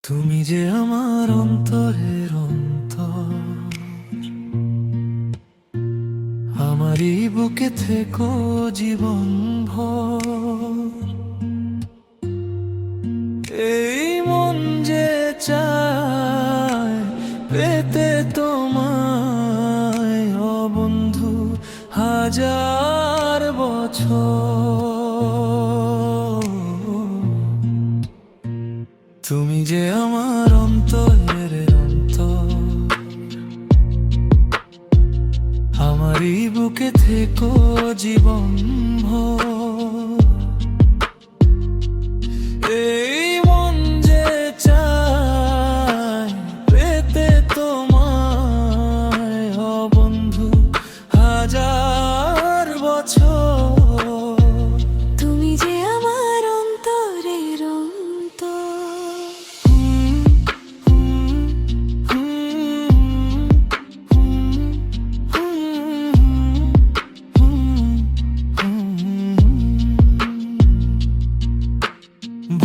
তুমি যে আমার অন্তরের অন্তর, আমারই বুকে থেকো জীবন ভর। এই মন যে চায় পেতে তোমায়, ও বন্ধু, হাজার বছর। তুমি যে আমার অন্তরের অন্তর, আমারই বুকে থেকো জীবন ভর। এই মন যে চায় পেতে তোমায়, ও বন্ধু, হাজার বছর। তুমি যে আমার অন্তরের অন্তর।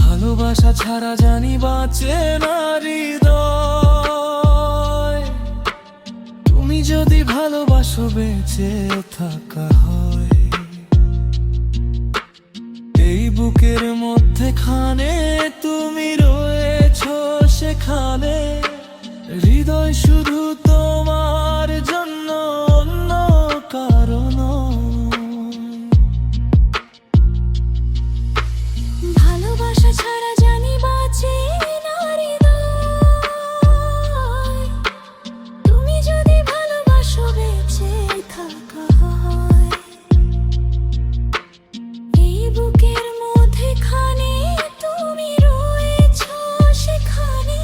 ভালোবাসা ছাড়া জানি বাঁচে না হৃদয়। তুমি যদি ভালোবাসো বেঁচে থাকা হয়। এই বুকের মধ্যেখানে তুমি রয়েছো সেখানে, হৃদয় শুধু তোমার জন্য, অন্য কারণ। ভালোবাসা ছাড়া জানি বাঁচে না হৃদয়। তুমি যদি ভালোবাসো বেঁচে থাকা হয়। এই বুকের মধ্যেখানে তুমি রয়েছো সেখানে,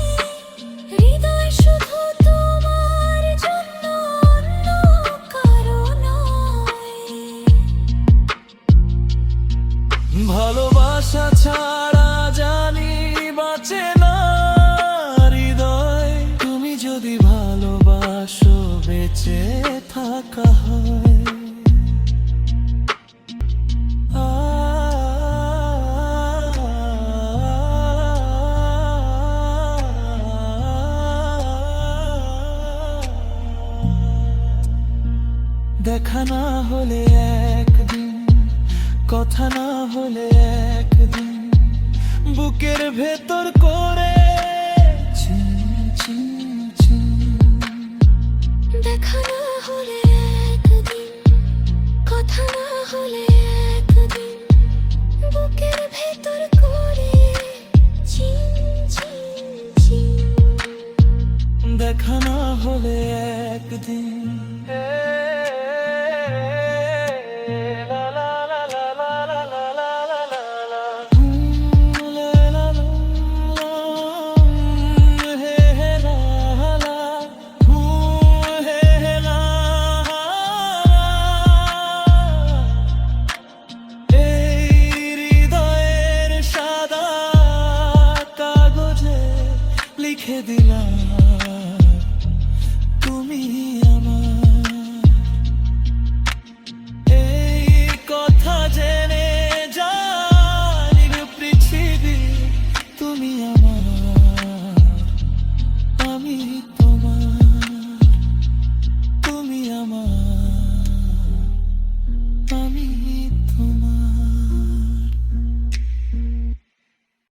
হৃদয় শুধু তোমার জন্য, অন্য কারণ নয়। ভালোবাসা ছাড়া জানি বাঁচে না হৃদয়। তুমি যদি ভালোবাসো বেঁচে থাকা হয়। দেখা না হলে একদিন, কথা না হলে একদিন, বুকের ভেতর করে চিন চিন চিন। দেখা না হলে একদিন, কথা না হলে একদিন, বুকের ভেতর করে চিন চিন চিন। দেখা না হলে একদিন। লিখে দিলাম